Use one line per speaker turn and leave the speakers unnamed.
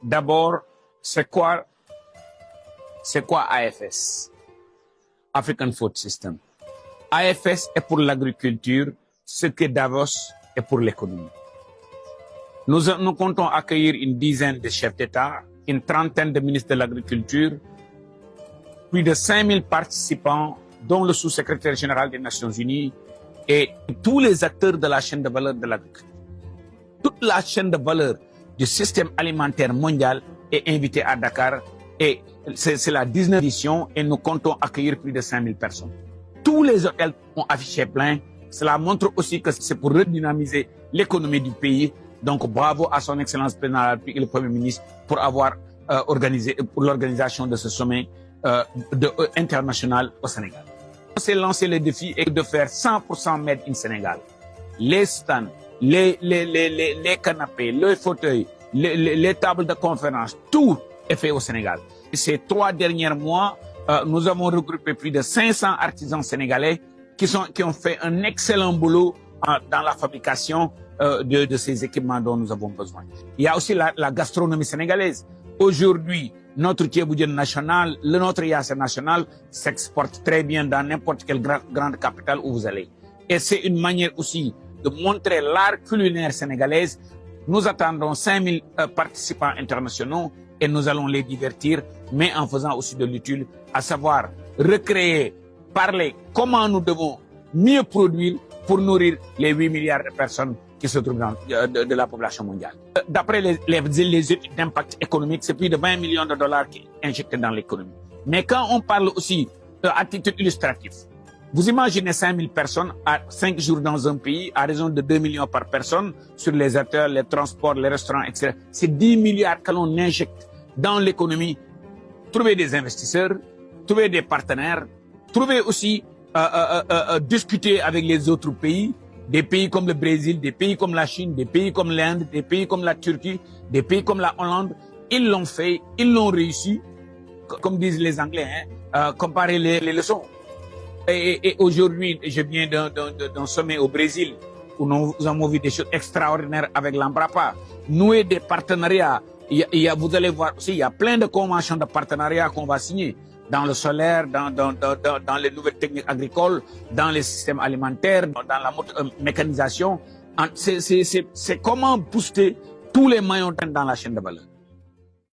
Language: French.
D'abord, c'est quoi AFS? African Food System. AFS est pour l'agriculture, ce que Davos est pour l'économie. Nous comptons accueillir une dizaine de chefs d'État, une trentaine de ministres de l'Agriculture, plus de 5000 participants, dont le sous-secrétaire général des Nations Unies et tous les acteurs de la chaîne de valeur de l'agriculture. Toute la chaîne de valeur du système alimentaire mondial est invitée à Dakar et c'est la 19e édition et nous comptons accueillir plus de 5000 personnes. Tous les hôtels ont affiché plein. Cela montre aussi que c'est pour redynamiser l'économie du pays. Donc bravo à son Excellence le Président de la République et le Premier ministre pour avoir organisé pour l'organisation de ce sommet international au Sénégal. On s'est lancé le défi et de faire 100% Made in Sénégal. Les stands, les canapés, les fauteuils, les tables de conférence, tout est fait au Sénégal. Et ces 3 derniers mois, nous avons regroupé plus de 500 artisans sénégalais qui ont fait un excellent boulot dans la fabrication de ces équipements dont nous avons besoin. Il y a aussi la gastronomie sénégalaise. Aujourd'hui, notre thieboudian national, notre yassé national s'exporte très bien dans n'importe quelle grande capitale où vous allez. Et c'est une manière aussi de montrer l'art culinaire sénégalaise. Nous attendons 5000 participants internationaux et nous allons les divertir, mais en faisant aussi de l'utile, à savoir recréer, parler comment nous devons mieux produire pour nourrir les 8 milliards de personnes qui se trouvent de la population mondiale. D'après les études d'impact économique, c'est plus de 20 millions de dollars qui sont injectés dans l'économie. Mais quand on parle aussi à titre illustratif, vous imaginez 5000 personnes à 5 jours dans un pays à raison de 2 millions par personne sur les hôtels, les transports, les restaurants, etc. C'est 10 milliards que l'on injecte dans l'économie. Trouver des investisseurs, trouver des partenaires, trouver aussi discuter avec les autres pays, des pays comme le Brésil, des pays comme la Chine, des pays comme l'Inde, des pays comme la Turquie, des pays comme la Hollande. Ils l'ont fait, ils l'ont réussi, comme disent les Anglais, comparer les leçons. Et aujourd'hui, je viens d'un sommet au Brésil où nous avons vu des choses extraordinaires avec l'Embrapa, nouer des partenariats. Vous allez voir aussi, il y a plein de conventions de partenariat qu'on va signer dans le solaire, dans les nouvelles techniques agricoles, dans les systèmes alimentaires, dans la mécanisation. C'est comment booster tous les maillons dans la chaîne de valeur.